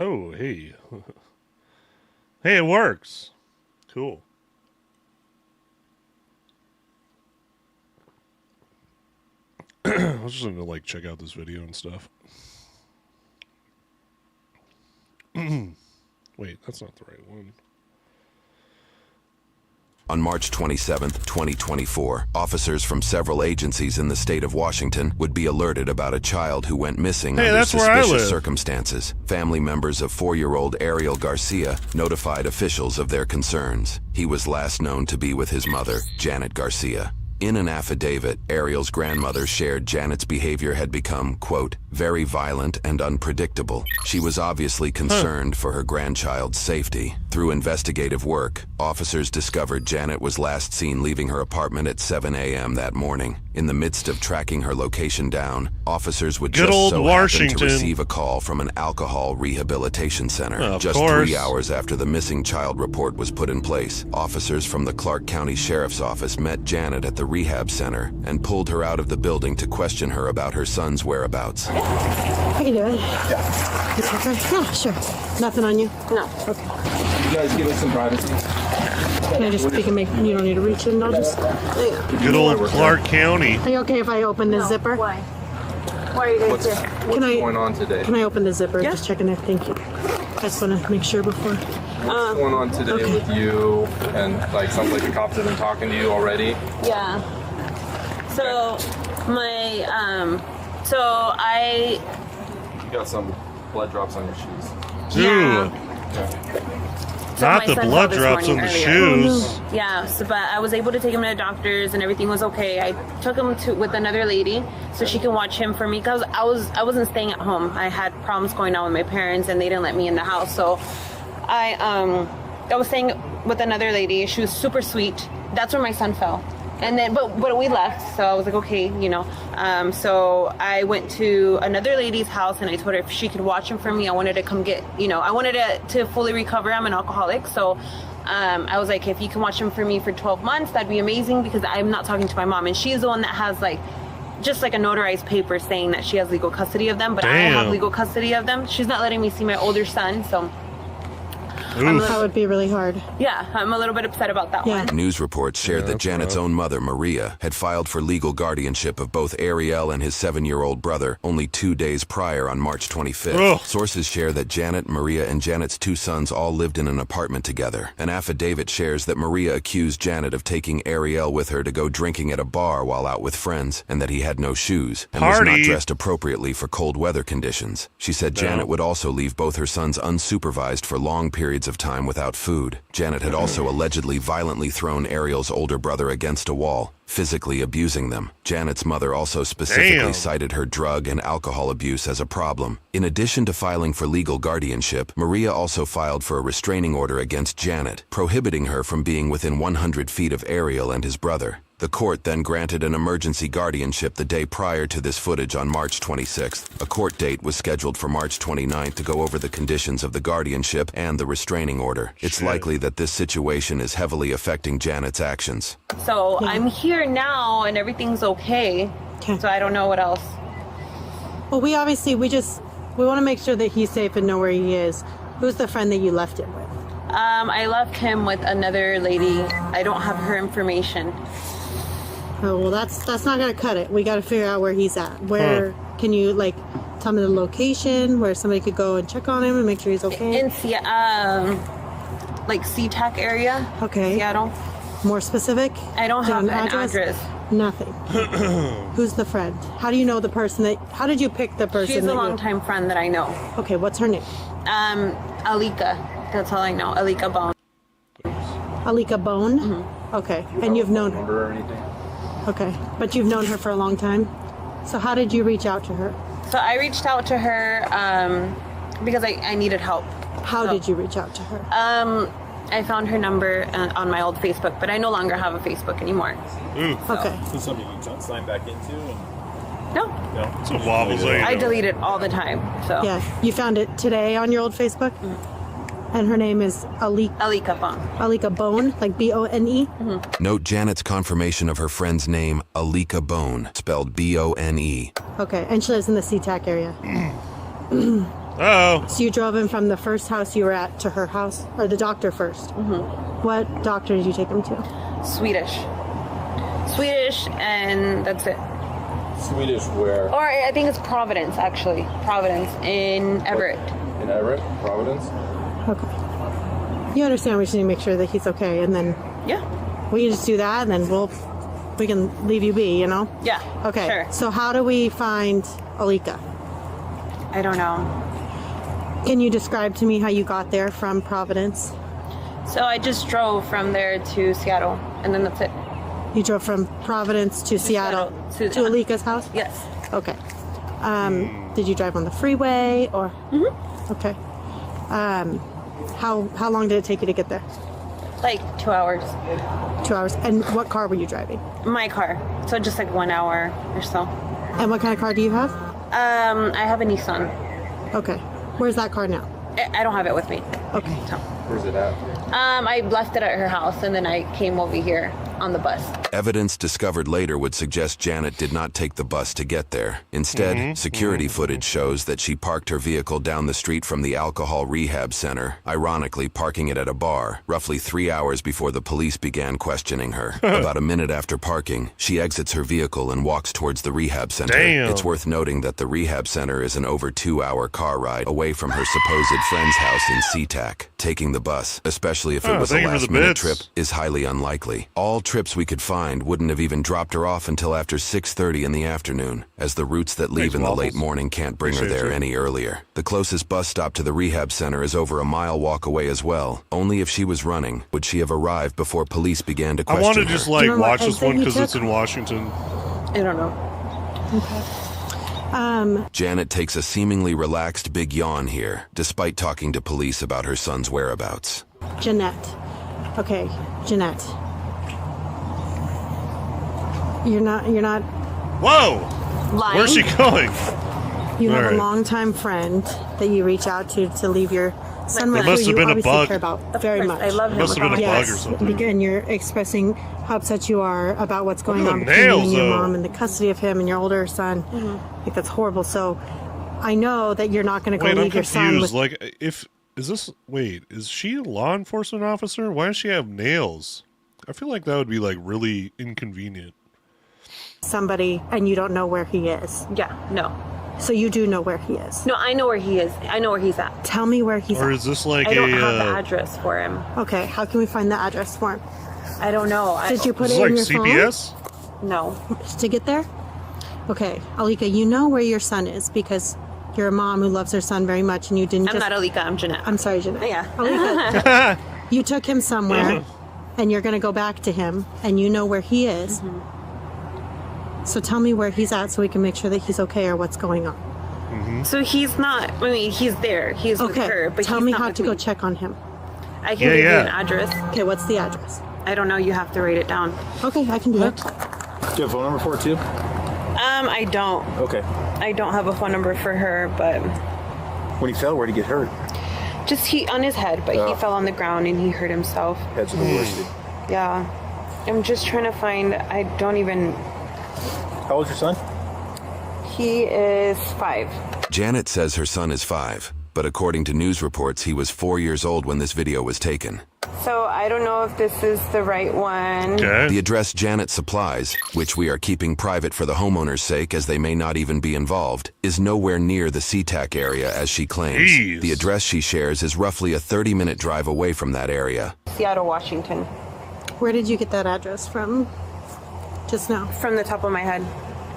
Oh, hey. Hey, it works. Cool. I was just gonna like check out this video and stuff. Wait, that's not the right one. On March 27, 2024, officers from several agencies in the state of Washington would be alerted about a child who went missing under suspicious circumstances. Family members of 4-year-old Ariel Garcia notified officials of their concerns. He was last known to be with his mother, Janet Garcia. In an affidavit, Ariel's grandmother shared Janet's behavior had become, quote, very violent and unpredictable. She was obviously concerned for her grandchild's safety. Through investigative work, officers discovered Janet was last seen leaving her apartment at 7 a.m. that morning. In the midst of tracking her location down, officers would just so happen to receive a call from an alcohol rehabilitation center. Just 3 hours after the missing child report was put in place, officers from the Clark County Sheriff's Office met Janet at the rehab center and pulled her out of the building to question her about her son's whereabouts. How you doing? Yeah. It's okay? Yeah, sure. Nothing on you? No. Okay. You guys give us some privacy. Can I just speak and make, you don't need to reach in, I'll just... Good old Clark County. Are you okay if I open the zipper? Why? Why are you guys here? What's going on today? Can I open the zipper? Yeah. Just checking it, thank you. I just want to make sure before. What's going on today with you? And like, sounds like the cops have been talking to you already. Yeah. So, You got some blood drops on your shoes. Yeah. Okay. So not the blood drops on the shoes. Oh, no. Yeah, so, but I was able to take him to the doctors and everything was okay. I took him with another lady so she can watch him for me because I wasn't staying at home. I had problems going on with my parents and they didn't let me in the house. So I was staying with another lady. She was super sweet. That's where my son fell. And then, but we left, so I was like, okay, you know. So I went to another lady's house, and I told her if she could watch him for me. I wanted to come get, you know, I wanted to fully recover. I'm an alcoholic, so I was like, if you can watch him for me for 12 months, that'd be amazing because I'm not talking to my mom, and she's the one that has like, just like a notarized paper saying that she has legal custody of them, but I have legal custody of them. She's not letting me see my older son, so. That would be really hard. Yeah, I'm a little bit upset about that one. News reports shared that Janet's own mother, Maria, had filed for legal guardianship of both Ariel and his 7-year-old brother only 2 days prior on March 25th. Sources share that Janet, Maria, and Janet's 2 sons all lived in an apartment together. An affidavit shares that Maria accused Janet of taking Ariel with her to go drinking at a bar while out with friends, and that he had no shoes and was not dressed appropriately for cold weather conditions. She said Janet would also leave both her sons unsupervised for long periods of time without food. Janet had also allegedly violently thrown Ariel's older brother against a wall, physically abusing them. Janet's mother also specifically cited her drug and alcohol abuse as a problem. In addition to filing for legal guardianship, Maria also filed for a restraining order against Janet, prohibiting her from being within 100 feet of Ariel and his brother. The court then granted an emergency guardianship the day prior to this footage on March 26th. A court date was scheduled for March 29th to go over the conditions of the guardianship and the restraining order. It's likely that this situation is heavily affecting Janet's actions. So I'm here now and everything's okay. So I don't know what else. Well, we want to make sure that he's safe and know where he is. Who's the friend that you left it with? I left him with another lady. I don't have her information. Oh, well, that's not gonna cut it. We gotta figure out where he's at. Where can you like tell me the location where somebody could go and check on him and make sure he's okay? In like SeaTac area. Okay. Seattle. More specific? I don't have an address. Nothing. Who's the friend? How do you know the person how did you pick the person? She's a longtime friend that I know. Okay, what's her name? Alika. That's all I know. Alika Bone. Alika Bone? Mm-hmm. Okay. And you've known her? Or anything? Okay. But you've known her for a long time? So how did you reach out to her? So I reached out to her because I needed help. How did you reach out to her? I found her number on my old Facebook, but I no longer have a Facebook anymore. Okay. So something you sign back into? No. No? It's a wobbles. I delete it all the time. So yeah, you found it today on your old Facebook? Mm-hmm. And her name is Alika Bone. Alika Bone, like B-O-N-E? Mm-hmm. Note Janet's confirmation of her friend's name, Alika Bone, spelled B-O-N-E. Okay, and she lives in the SeaTac area. Oh. So you drove him from the first house you were at to her house, or the doctor 1st? Mm-hmm. What doctor did you take him to? Swedish, and that's it. Swedish where? Or I think it's Providence, actually. Providence in Everett. In Everett, Providence. Okay. You understand we just need to make sure that he's okay, and then Yeah. we can just do that, and then we can leave you be, you know? Yeah. Okay. Sure. So how do we find Alika? I don't know. Can you describe to me how you got there from Providence? So I just drove from there to Seattle, and then that's it. You drove from Providence to Seattle to- to Alika's house? Yes. Okay. Did you drive on the freeway or? Mm-hmm. Okay. How long did it take you to get there? Like 2 hours. 2 hours. And what car were you driving? My car. So just like 1 hour or so. And what kind of car do you have? I have a Nissan. Okay. Where's that car now? I don't have it with me. Okay. So, Where's it at? I left it at her house, and then I came over here on the bus. Evidence discovered later would suggest Janet did not take the bus to get there. Instead, security footage shows that she parked her vehicle down the street from the alcohol rehab center, ironically parking it at a bar, roughly 3 hours before the police began questioning her. About a minute after parking, she exits her vehicle and walks towards the rehab center. Damn. It's worth noting that the rehab center is an over 2-hour car ride away from her supposed friend's house in SeaTac. Taking the bus, especially if it Oh, was a thank you for the last-minute bits. trip, is highly unlikely. All trips we could find wouldn't have even dropped her off until after 6:30 in the afternoon, as the routes that leave Thanks, in the Waffles. late morning can't bring her Appreciate there you. any earlier. The closest bus stop to the rehab center is over a mile walk away as well. Only if she was running would she have arrived before police began to I question want to her. just Do you like remember watch what this exit one you because it's took? in Washington. I don't know. Janet takes a seemingly relaxed big yawn here, despite talking to police about her son's whereabouts. Jeanette. Okay, Jeanette. You're not, Whoa! Lying. Where's she going? you have All a right. longtime friend that you reach out to leave your son with, There who must have you been a obviously bug. care about Of very course, much. I love him. Must have with been a all my bug or heart. something. Again, you're expressing how upset you are about what's going Look on at the between you nails, and your though. mom and the custody of him and your older son. I think that's horrible. So I know that you're not going to go Wait, I'm leave your son confused. with Like, is she a law enforcement officer? Why does she have nails? I feel like that would be like really inconvenient. somebody and you don't know where he is. Yeah, no. So you do know where he is. No, I know where he is. I know where he's at. Tell me where he's Or at. is this like I don't have the a address for him. Okay, how can we find the address for him? I don't know. Did you put is it this in like your phone? CPS? No. To get there? Okay, Alika, you know where your son is because you're a mom who loves her son very much and you didn't I'm just... not Alika. I'm Jeanette. I'm sorry, Jeanette. Yeah. Alika, you took him somewhere and you're going to go back to him and you know where he is. So tell me where he's at so we can make sure that he's okay or what's going on. So he's not. I mean, he's there. He's with Okay, her, but tell he's me not how with to me. go check on him. I can Yeah, give you yeah. an address. Okay, what's the address? I don't know. You have to write it down. Okay, I can do that. Do you have a phone number for it too? I don't. Okay. I don't have a phone number for her, but When he fell, where'd he get hurt? just he on his head. But he fell on the ground and he hurt himself. Head's the worst. Yeah. I'm just trying to find. I don't even. How old's your son? He is 5. Janet says her son is 5, but according to news reports, he was 4 years old when this video was taken. So I don't know if this is the right one. Okay. The address Janet supplies, which we are keeping private for the homeowner's sake as they may not even be involved, is nowhere near the SeaTac area as she claims. Jeez. The address she shares is roughly a 30-minute drive away from that area. Seattle, Washington. Where did you get that address from? Just now. From the top of my head.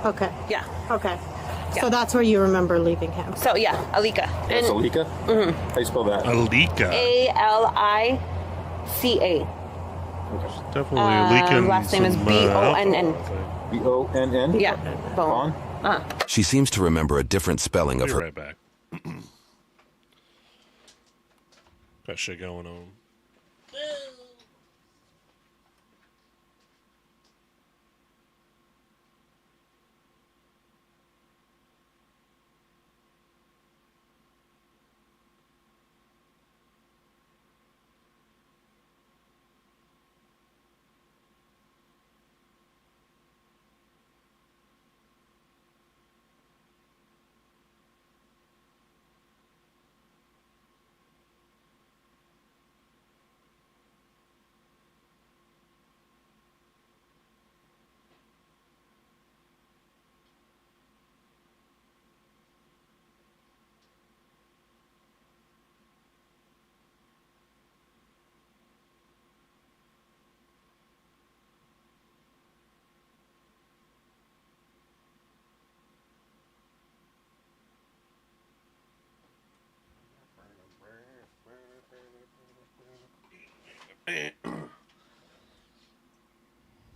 Okay. Yeah. Okay. Yeah. So that's where you remember leaving him. So yeah, Alika. That's And Alika? Mm-hmm. How do you spell that? Alika. Alica. Definitely leaking. last name is some, Bonn. alcohol, B-O-N-N? Yeah. Bonn? She seems to remember a different spelling I'll of be her. right back. Got shit going on.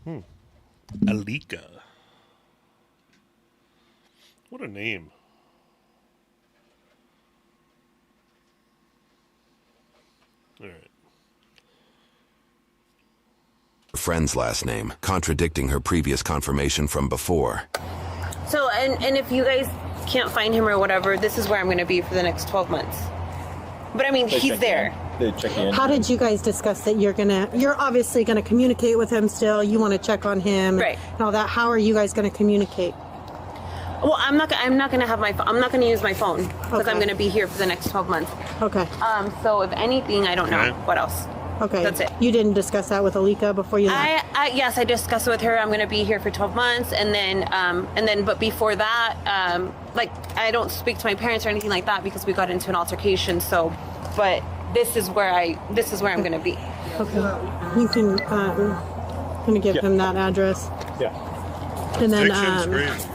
Alika. What a name. All right. Friend's last name, contradicting her previous confirmation from before. So, and if you guys can't find him or whatever, this is where I'm going to be for the next 12 months. But I mean, They he's check there. in. They check in. How did you guys discuss that you're obviously gonna communicate with him still? You want to check on him, Right. and all that. How are you guys gonna communicate? Well, I'm not going to have my phone. I'm not going to use my phone because Okay. I'm going to be here for the next 12 months. Okay. So if anything, I don't know Okay. what else. Okay. That's it. You didn't discuss that with Alika before you left? Yes, I discussed it with her. I'm going to be here for 12 months, and then, but before that, like I don't speak to my parents or anything like that because we got into an altercation. So, but this is where I'm going to be. Okay. You can gonna give him that address, Yeah. and then Fiction's great, you guys.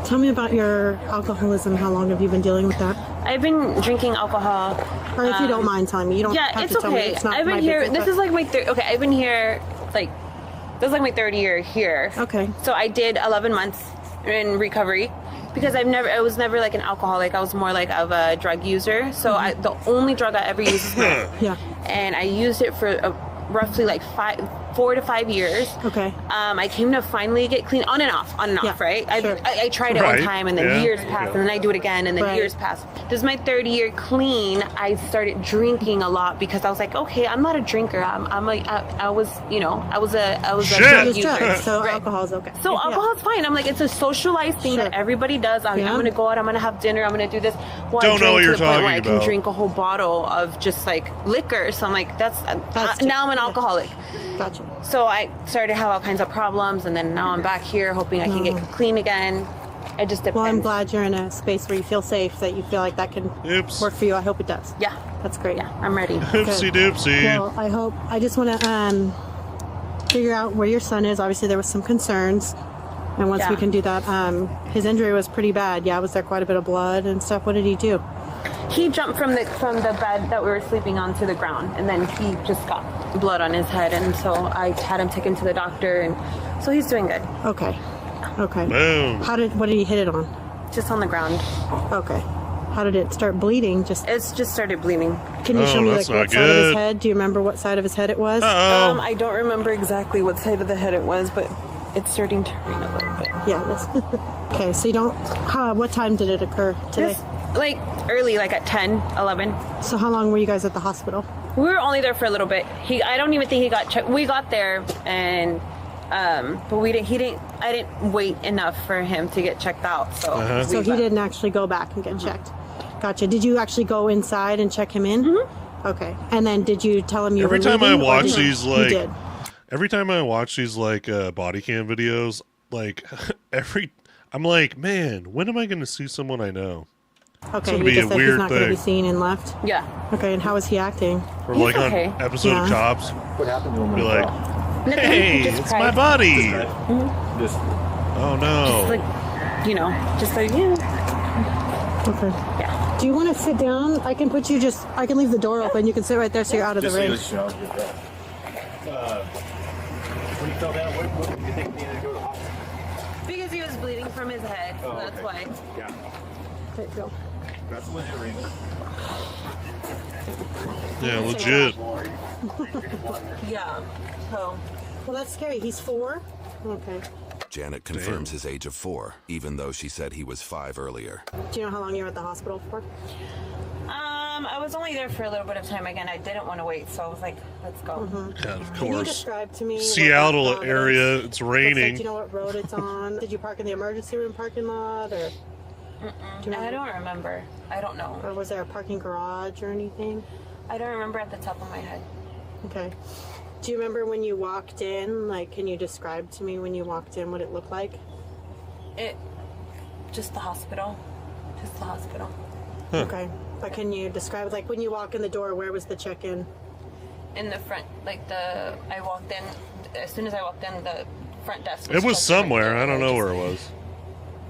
tell me about your alcoholism. How long have you been dealing with that? I've been drinking alcohol. Or if you don't mind telling me, you don't Yeah, have it's to tell me. okay. It's not I've my been here. business, This is like my third. Okay, I've been here like this is like my third year here. Okay. So I did 11 months in recovery because I was never like an alcoholic. I was more like of a drug user. So the only drug I ever used is meth. Yeah. And I used it for roughly like 4 to 5 years. Okay. I came to finally get clean on and off, Yeah, right? sure. I tried it Right, one time and then yeah, years passed and then I do it again and then Right. years passed. This is my third year clean. I started drinking a lot because I was like, okay, I'm not a drinker. I was a Shit. drug It's user. drugs, so Right. alcohol is okay. So Yeah. alcohol's fine. I'm like, it's a socialized thing Sure. that everybody does. I'm Yeah. going to go out. I'm going to have dinner. I'm going to do this. Well, Don't I know what drank you're to the point where talking I can about. drink a whole bottle of just like liquor. So I'm like, That's now I'm an yeah. alcoholic. Gotcha. So I started to have all kinds of problems, and then now I'm back here hoping I can get clean again. It just depends. Well, I'm glad you're in a space where you feel safe, that you feel like that can Oops. work for you. I hope it does. Yeah, That's great. yeah, I'm ready. Oopsie doopsie. Well, I just want to figure out where your son is. Obviously, there was some concerns. And once we Yeah. can do that, his injury was pretty bad. Yeah, was there quite a bit of blood and stuff? What did he do? He jumped from the bed that we were sleeping on to the ground, and then he just got blood on his head, and so I had him taken to the doctor, and so he's doing good. Okay. Okay. Boom. What did he hit it on? Just on the ground. Okay. How did it start bleeding? It's just started bleeding. Can you Oh, show me that's like what not side of his good. head? Do you remember what side of his head it was? Uh-oh. I don't remember exactly what side of the head it was, but it's starting to rain a little bit. Yeah. This. Okay. So you don't. What time did it occur today? Just like early, like at 10, 11. So how long were you guys at the hospital? We were only there for a little bit. I don't even think he got checked. We got there and but I didn't wait enough for him to get checked out. So Uh-huh. So he didn't actually go back and get checked. Gotcha. Did you actually go inside and check him in? Mm-hmm. Okay. And then did you tell him you Every were time I leaving, or watch did you- these, you like- did? Every time I watch these like body cam videos, like I'm like, man, when am I going to see someone I know? Okay. gonna You be just a said he's weird not going to be thing. seen and left. yeah. Okay. And how is he acting? Or He's like okay. on episode of Yeah. Cops, What happened to him? be when he like, fell? Nothing, hey, he just it's cried. my buddy. Just Oh no. Like, just like, yeah. Okay. Yeah. Do you want to sit down? I can leave the door open. You can sit right there so you're out of the so you range. know, when you fell down, what did you think you needed to go to the hospital? Because he was bleeding from his head, so Oh, that's okay. why. Yeah, Okay, go. that's a legit reason. Yeah, legit. Yeah. So Well, that's scary. He's 4. Okay. Janet confirms his age of 4, even though she said he was 5 earlier. Do you know how long you were at the hospital for? I was only there for a little bit of time. Again, I didn't want to wait, so I was like, let's go. Yeah, of Can you course. describe to me what Seattle that road area, is? it's Looks like, raining. do you know what road it's on? Did you park in the emergency room parking lot, or? Do you I remember? don't remember. I don't know. Or was there a parking garage or anything? I don't remember at the top of my head. Okay. Do you remember when you walked in? Like, can you describe to me when you walked in what it looked like? Just the hospital. Just the hospital. Okay. But can you describe, like, when you walk in the door, where was the check-in? In the front, I walked in, as soon as I walked in, the front desk It was checked somewhere. everything. I don't know where it was.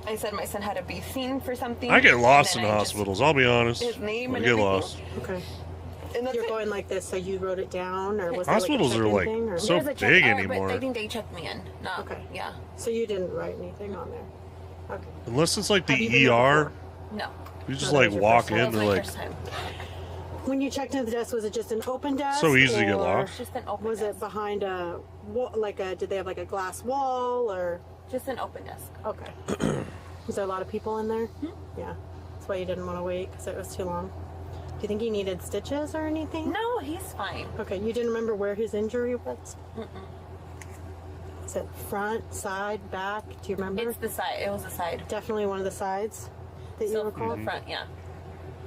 I said my son had to be seen for something. I get lost and in then I just- hospitals. I'll be honest. His name I and get everything. lost. Okay. And that's You're it. going like this, so you wrote it down, or was Hospitals there are like a like check-in thing, or? so There's a check- big But anymore. I think they checked me in. No. Okay. Yeah. So you didn't write anything on there. Okay. Unless it's like Have you been the there ER, before? No. you just that like was your walk first in. That was They're my like, first time. When you checked into the desk, was it just an open desk? So easy to get or lost. Just an open Was desk. it behind a wall? Like a? Did they have like a glass wall or? Just an open desk. Okay. Was there a lot of people in there? Yeah. That's why you didn't want to wait because it was too long. Do you think he needed stitches or anything? No, he's fine. Okay. You didn't remember where his injury was? Is it front, side, back? Do you remember? It's the side. It was the side. Definitely one of the sides that you So recall? the front, yeah.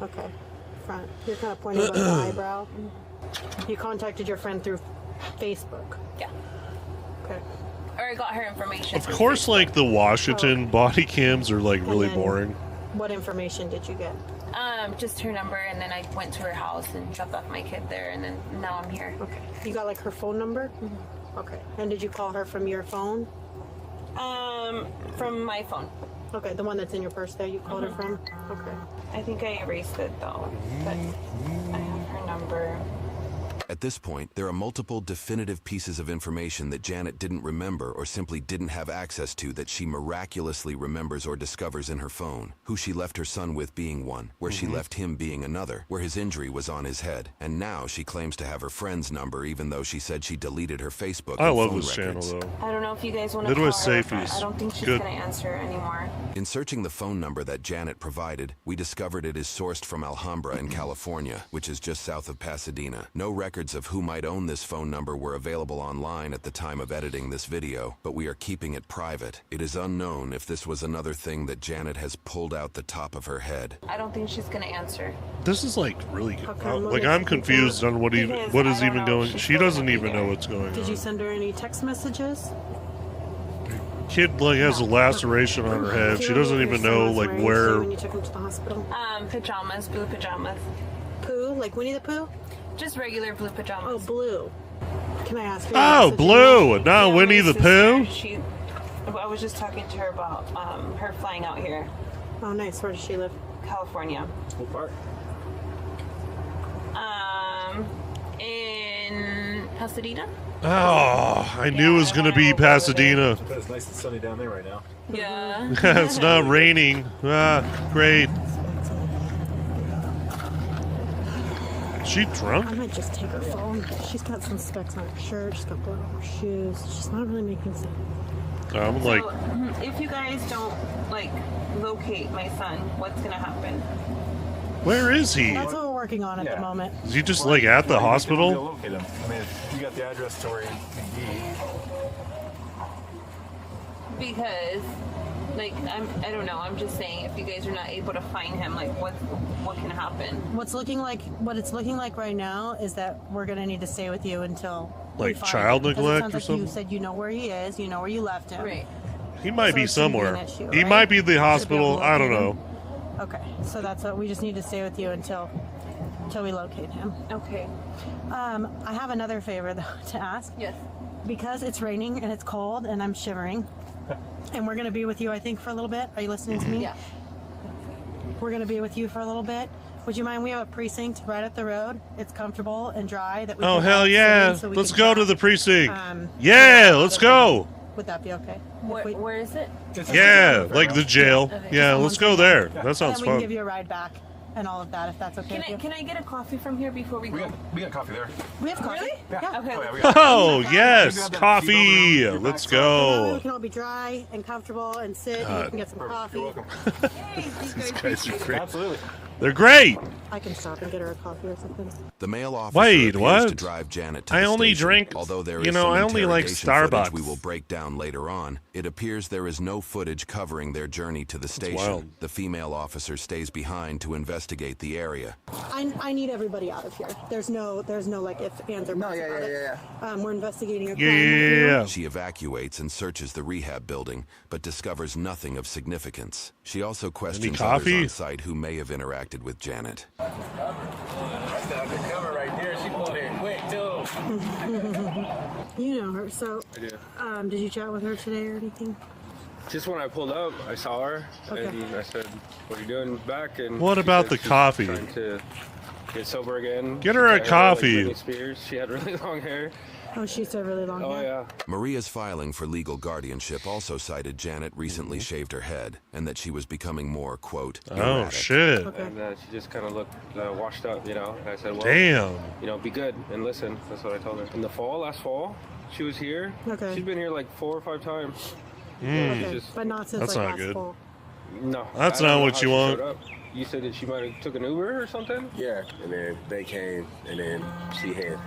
Okay. Front. You're kind of pointing above the eyebrow. You contacted your friend through Facebook. Yeah. Okay. Or I got her information. of through course, Facebook. like the Washington body cams are like really then- boring. What information did you get? Just her number, and then I went to her house and dropped off my kid there, and then now I'm here. Okay. You got like her phone number? Okay. And did you call her from your phone? From my phone. Okay, the one that's in your purse there, you called her from? Okay. I think I erased it though, but I have her number. At this point, there are multiple definitive pieces of information that Janet didn't remember or simply didn't have access to that she miraculously remembers or discovers in her phone. Who she left her son with being one, where she left him being another, where his injury was on his head. And now she claims to have her friend's number even though she said she deleted her Facebook I and love phone this records. channel though. I don't know if you guys want to Midwest call her, Safety but is I don't think she's good. gonna answer anymore. In searching the phone number that Janet provided, we discovered it is sourced from Alhambra in California, which is just south of Pasadena. No records of who might own this phone number were available online at the time of editing this video, but we are keeping it private. It is unknown if this was another thing that Janet has pulled out the top of her head. I don't think she's gonna answer. This is like really come? What like makes I'm you think confused on what Because what I is don't even know. going. She's She still doesn't gonna be even know there. what's going Did you on. send her any text messages? Kid like has a laceration on her head. Do you She remember doesn't what your even son know was like wearing today where. when you took him to the hospital? Pajamas, blue pajamas. Pooh? Like Winnie the Pooh? Just regular blue Oh, pajamas. blue. Can I ask you? Oh, blue, not Yeah, Winnie my the Pooh. sister, I was just talking to her about her flying out here, Oh, nice. Where does she live? California. What part? In Pasadena. Oh, I knew it was gonna be Pasadena. It's nice and sunny down there right now. Yeah. It's not raining. Ah, great. Is she I drunk? might just take her phone. She's got some specks on her shirt. She's got blood on her shoes. She's not really making sense. I'm like, So, if you guys don't like locate my son, what's gonna happen? where is he? That's what we're working on at the Yeah. moment. Is he just like at the We'll hospital? locate him. I mean, you got the address to where he'd be. Because, like, I don't know. I'm just saying, if you guys are not able to find him, like, what can happen? What it's looking like right now is that we're gonna need to stay with you until we Like find child him. 'Cause neglect it sounds or like something? You said you know where he is. You know where you left him. Right. He might So be it's gonna be an somewhere. issue, He right? might be at the Should be able to hospital. I don't locate know. him. Okay, so that's what we just need to stay with you until we locate him. Okay. I have another favor though to ask. Yes. Because it's raining and it's cold and I'm shivering, and we're gonna be with you, I think, for a little bit. Are you listening to me? Yeah. We're gonna be with you for a little bit. Would you mind? We have a precinct right up the road. It's comfortable and dry. That we Oh can hell all sit yeah! in so we Let's can go chat. to the precinct. Yeah, Yeah, let's go. Would that be okay? If we- Where is it? Yeah, like the jail. Okay. Yeah, let's go there. That and sounds then we can give fun. you a ride back and all of that, if that's okay. Can I get a coffee from here before we go? We got coffee there. We have coffee. Really? Yeah. Okay. Oh, yeah, we got Oh You yes, grab that coffee. seat over Let's That way we go. can all be dry and comfortable and sit. And you can get some coffee. You're welcome. These guys are great. Absolutely. They're great. I can stop and get her a coffee or something. The male officer Wait, appears what? to drive Janet to I the only station. drink- Although there is you know, some I only like interrogation footage Starbucks. we will break down later on. It appears there is no footage covering their journey to the wild. station. The female officer stays behind to investigate the area. I need everybody out of here. There's no like if ands or buts about it. We're investigating a crime. Yeah. She evacuates and searches the rehab building, but discovers nothing of significance. She also questions others coffee? on site who may have interacted with Janet. That's the undercover right there. She pulled it quick, too. You know her, so I do. did you chat with her today or anything? Just when I pulled up, I saw her, Okay. and I said, "What are you doing back?" And What she about said the she's coffee? trying to get sober again. Get her a Like coffee. Britney Spears. She had really long hair. Oh, she used to have really long Oh hair. yeah. Maria's filing for legal guardianship also cited Janet recently Mm-hmm. shaved her head and that she was becoming more, quote, Oh, erratic. shit. Okay. And she just kind of looked washed up, you know. And I said, well, Damn. you know, be good and listen. That's what I told her. In the fall, last fall, she was here. Okay. She's been here like 4 or 5 times. Mm. Okay, just- but not since That's like not last good. fall. No. That's I don't not know what how you she want. showed up. You said that she might have took an Uber or something? Yeah, and then they came, and then she hid.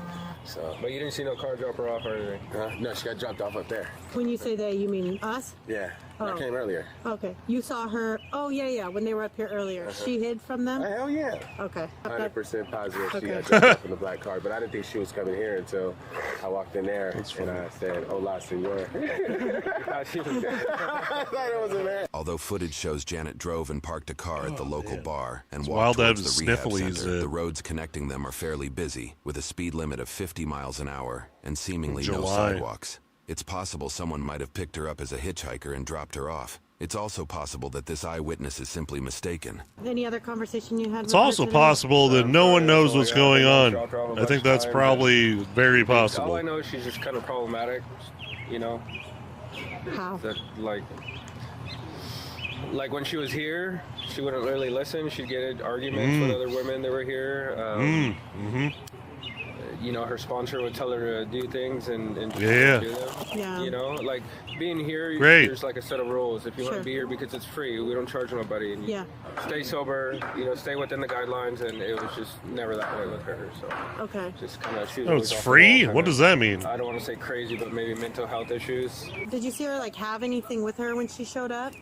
So, But you didn't see no car drop her off or anything? no, she got dropped off up there. When you say they, you mean us? Yeah, Oh. I came earlier. Okay. You saw her. Oh, yeah, when they were up here earlier. She hid from them? Hell yeah. Okay. 100% positive she Okay. got dropped off in the black car, but I didn't think she was coming here until I walked in there and I said, "Hola, senor." I thought it was a man. Although footage shows Janet drove and parked a car at the local bar and wild walked to have towards the rehab snifflies center, at- the roads connecting them are fairly busy, with a speed limit of 50 miles an hour and seemingly no July. sidewalks. It's possible someone might have picked her up as a hitchhiker and dropped her off. It's also possible that this eyewitness is simply mistaken. Any other conversation you had It's with her also today? possible that no one knows what's going on. I'll drive a I bunch think of that's times. probably very All I possible. know is she's just kind of problematic, you know. How? That like when she was here, she wouldn't really listen. She'd get in arguments with other women that were here. You know, her sponsor would tell her to do things and she Yeah. wouldn't do them. Yeah. You know, like being here, Great. there's like a set of rules. If you want Sure. to be here because it's free, we don't charge nobody. And you Yeah. stay sober, you know, stay within the guidelines, and it was just never that way with her. So Okay. just kind of Oh, it's free? What does that mean? I don't want to say crazy, but maybe mental health issues. Did you see her like have anything with her when she showed up?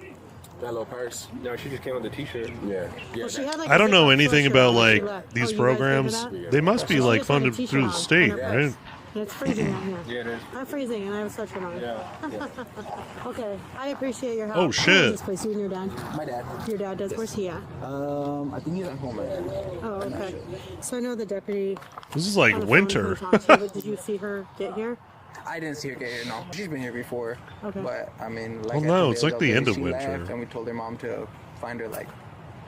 That little purse. No, she just came with a T-shirt. Yeah. Well, she had, like, I a don't know zip-up anything sweatshirt about on when she like left. these Oh, you guys gave her programs. that? They must be She like just had a funded t-shirt through the on, state, 100%. right? And it's freezing out here. Yeah, it is. I'm freezing and I have a sweatshirt on. Yeah. Okay, I appreciate your help. Oh, Who owns shit. This place, you and your dad. My dad. Your dad does. Where's he at? I think he's at home right now. Oh, okay. So I know the deputy. This is on like the phone winter. who talked to you, but did you see her get here? I didn't see her get here, no. She's been here before. Okay. But, I mean, like Well, I no, told it's the like other the day, end of she winter. left, and we told her mom to find her, like,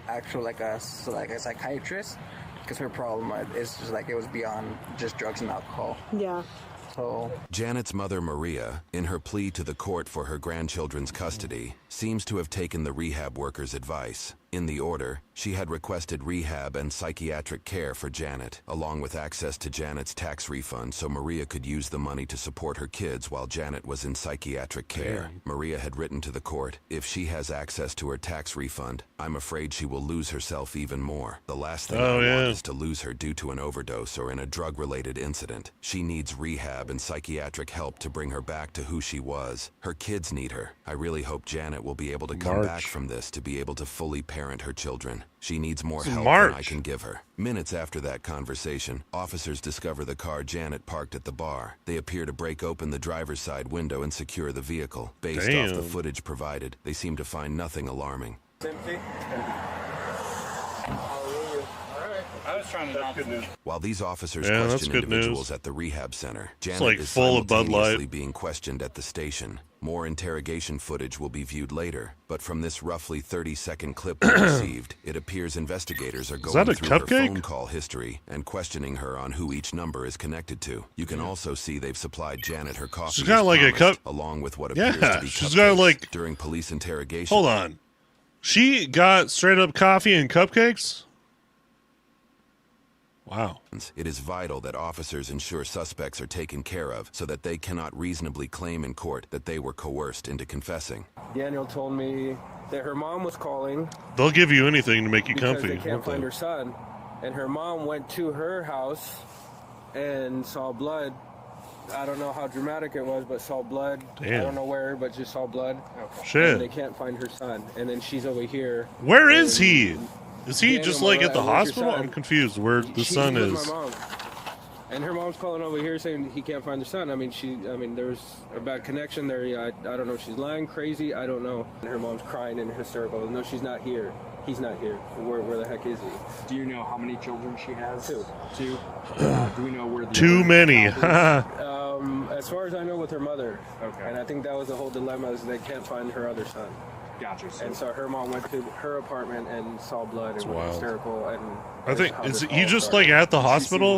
like a psychiatrist. Because her problem is just, like, it was beyond just drugs and alcohol. Yeah. So, Janet's mother, Maria, in her plea to the court for her grandchildren's custody, seems to have taken the rehab worker's advice. In the order, she had requested rehab and psychiatric care for Janet, along with access to Janet's tax refund so Maria could use the money to support her kids while Janet was in psychiatric care. Maria had written to the court, "If she has access to her tax refund, I'm afraid she will lose herself even more. The last thing I want is to lose her due to an overdose or in a drug-related incident. She needs rehab and psychiatric help to bring her back to who she was. Her kids need her. I really hope Janet will be able to come back from this to be able to fully parent her children. She needs more help than I can give her." Minutes after that conversation, officers discover the car Janet parked at the bar. They appear to break open the driver's side window and secure the vehicle. Based off the footage provided, they seem to find nothing alarming. I was trying to knock it. While these officers Yeah, that's question good individuals news. at the rehab center, Janet like is full of Bud Light. simultaneously being questioned at the station. More interrogation footage will be viewed later, but from this roughly 30-second clip we received, it appears investigators are going that a through her cupcake? phone call history and questioning her on who each number is connected to. You can also see they've supplied Janet her coffee She's got as like a promised, cup- along with what appears Yeah, to be she's got cupcakes. like- During police interrogation. Hold on. She got straight up coffee and cupcakes? Wow. It is vital that officers ensure suspects are taken care of so that they cannot reasonably claim in court that they were coerced into confessing. Daniel told me that her mom was calling They'll give you anything to make you because comfy. they can't What the- find her son, and her mom went to her house and saw blood. I don't know how dramatic it was, but saw blood. Damn. I don't know where, but just saw blood. Shit. And they can't find her son, and then she's over here. Where is and he? Is he Daniel just like at the Morales, where's your hospital? son? I'm confused where the She's son with is. my mom. And her mom's calling over here saying he can't find her son. I mean, there was a bad connection there. Yeah, I don't know if she's lying, crazy, I don't know. And her mom's crying and hysterical. No, she's not here. He's not here. Where the heck is he? Do you know how many children she has? Two. Two. Do we know where the Too other many. child As far as I know, with her mother. Okay. And I think that was the whole dilemma, is they can't find her other son. Gotcha. And so her mom went to her apartment and saw blood and was wild. hysterical. And I think how is this he all just started. like at the Did she see, hospital?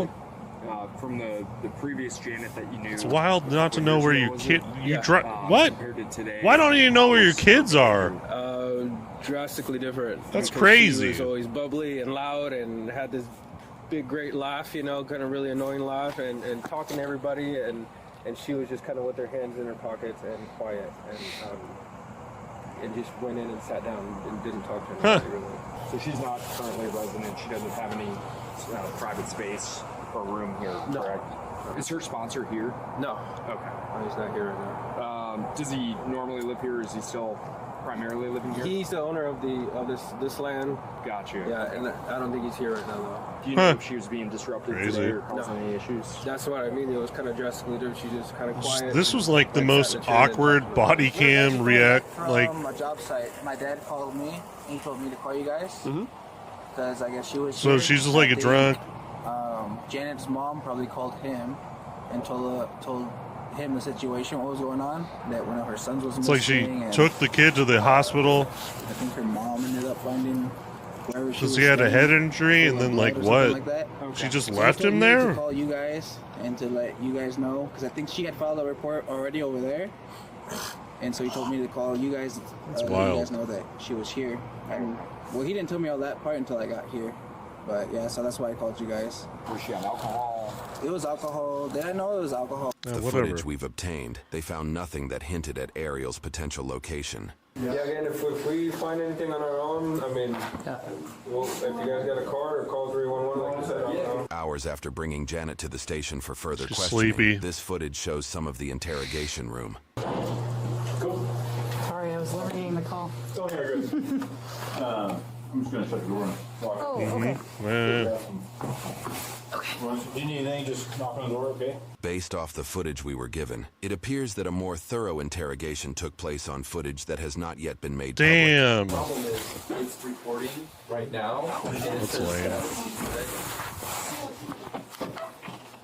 like, from the previous Janet that you knew. It's wild not to know where your kid. You Yeah. what? Compared to today. Why don't you know where your kids are? Drastically different. That's Because crazy. She was always bubbly and loud and had this big, great laugh, you know, kind of really annoying laugh, and talking to everybody, and she was just kind of with her hands in her pockets and quiet, and just went in and sat down and didn't talk to anybody really. So she's not currently a resident. She doesn't have any private space or room here, No. correct? Is her sponsor here? No, Okay. no, he's not here right now. Does he normally live here? Or is he still primarily living here? He's the owner of this land. Gotcha. Yeah, and I don't think he's here right now though. Do you know if she was being disruptive Crazy. today or causing any issues? That's what I mean. It was kind of drastically different. She just kind of quiet. This was and, like the sat most in a chair and awkward talked to her. body cam react. From Like a job site. My dad called me. He told me to call you guys because I guess she was. so here. she's just like I a think, drunk. Janet's mom probably called him and told him the situation, what was going on. That one of her sons was It's like she missing. and took the kid to the hospital I think her mom ended up finding wherever she because was he had a staying, head injury, and full of then blood like or something what? like that. She just So he left told him me to there. call you guys and to let you guys know because I think she had filed a report already over there, and so he told me to call you guys. Let wild. you guys know that she was here. And well, he didn't tell me all that part until I got here, but yeah, so that's why I called you guys. Was she on alcohol? It was alcohol. Did I know it was alcohol? Yeah, The whatever. footage we've obtained, they found nothing that hinted at Ariel's potential location. Yeah, again, if we find anything on our own, I mean, well, if you guys got a card or call 311, like you said, I don't know. Hours after bringing Janet to the station for further She's questioning, sleepy. this footage shows some of the interrogation room. Sorry, I was learning the call. Oh, yeah, good. I'm just gonna shut the door and lock it. Oh, okay. Eh. Well, if you need anything, just knock on the door, okay? Based off the footage we were given, it appears that a more thorough interrogation took place on footage that has not yet been made public. Damn. Problem is, it's recording right now. And it That's says lame.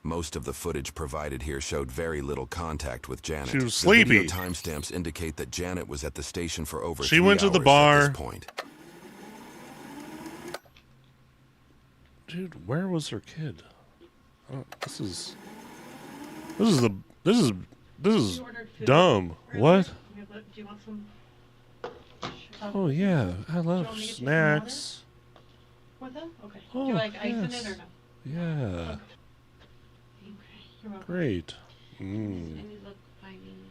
Most of the footage provided here showed very little contact with Janet. She was The video sleepy. timestamps indicate that Janet was at the station for over She 3 went to the hours bar. at this point. Dude, where was her kid? This is dumb. What? Do you want some? Oh yeah, I love snacks. With them? Okay. Oh, Do you like ice in yes. it or no? Yeah, Okay, you're welcome. great. Any look, I mean,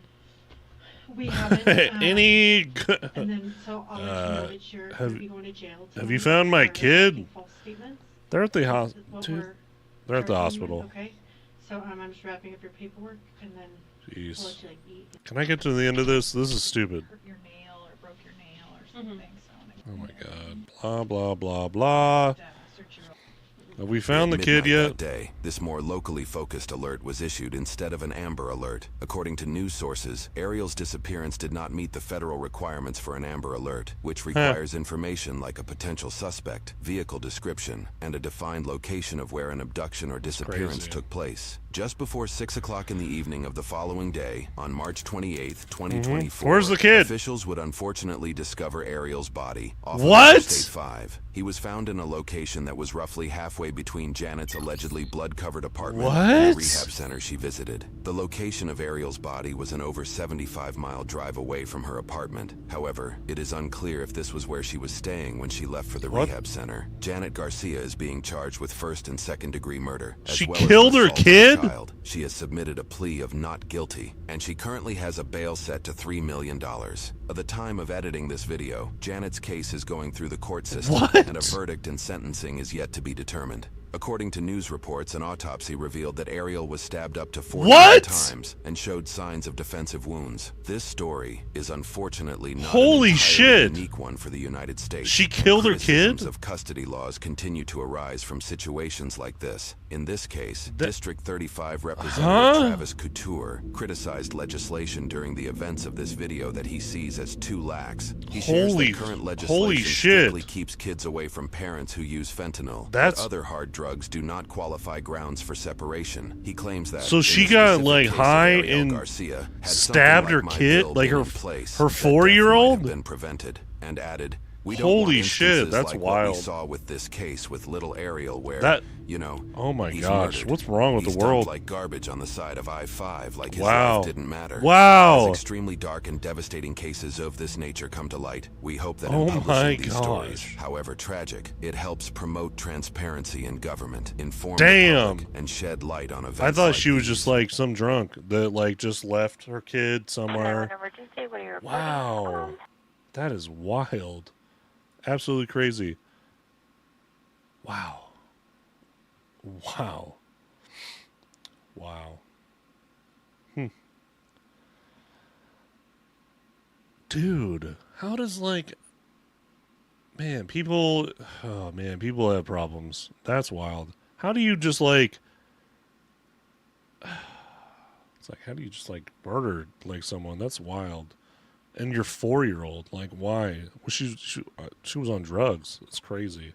we haven't. Any? And then, so I'll let you know that you're have- going to be going to jail. have you found my for kid? making false statements. They're at the This is hospital. what Dude, we're they're at the charging you with, hospital. Okay. So I'm just wrapping up your paperwork, and then we'll Jeez. let you like eat. Can I get to the end of this? This is stupid. Hurt your nail or broke your nail or something. So Oh my god. Blah blah blah blah. search your. Have we found the At kid midnight yet? that day, this more locally focused alert was issued instead of an Amber Alert. According to news sources, Ariel's disappearance did not meet the federal requirements for an Amber Alert, which requires information like a potential suspect, vehicle description, and a defined location of where an abduction or disappearance crazy. took place. Just before 6 o'clock in the evening of the following day, on March 28th, 2024, Where's the kid? officials would unfortunately discover Ariel's body off What? of Interstate 5. He was found in a location that was roughly halfway between Janet's allegedly blood-covered apartment and the What? rehab center she visited. The location of Ariel's body was an over 75-mile drive away from her apartment. However, it is unclear if this was where she was staying when she left for the What? rehab center. Janet Garcia is being charged with first and second-degree murder. As She well as killed her assault of a kid? child. She has submitted a plea of not guilty, and she currently has a bail set to $3 million. At the time of editing this video, Janet's case is going through the court system, What? and a verdict and sentencing is yet to be determined. According to news reports, an autopsy revealed that Ariel was stabbed up to 49 What? times and showed signs of defensive wounds. This story is unfortunately not Holy an entirely shit. unique one for the United States. She killed her Criticisms kid? of custody laws continue to arise from situations like this. In this case, District 35 Representative Huh? Travis Couture criticized legislation during the events of this video that he sees as too lax. He shares Holy- that current holy legislation shit. strictly keeps kids away from parents who use fentanyl That's- and other hard drugs do not qualify grounds for separation. He claims that. So she in the got specific like case of high Ariel and Garcia, had stabbed something her like my kid, bill like been her in place, her that death 4-year-old. might have been prevented, and added, "We don't Holy want shit, instances that's like what wild. we saw with this case with little Ariel, where That- you know, Oh my he's gosh, murdered. what's wrong with He's the world? dumped like garbage on the side of I-5, like his Wow. life didn't matter." Wow. As extremely dark and devastating cases of this nature come to light, we hope that Oh in my publishing these gosh. stories, however tragic, it helps promote transparency in government, inform Damn. the public, and shed light on events I thought like she was these. just like some drunk that like just left her kid somewhere. Wow. That is wild. Absolutely crazy. Wow. Wow. Wow. Dude, how does like people have problems. That's wild. How do you just like it's like how do you just like murder like someone? That's wild. And your 4-year-old, like why? Well, she was on drugs. It's crazy.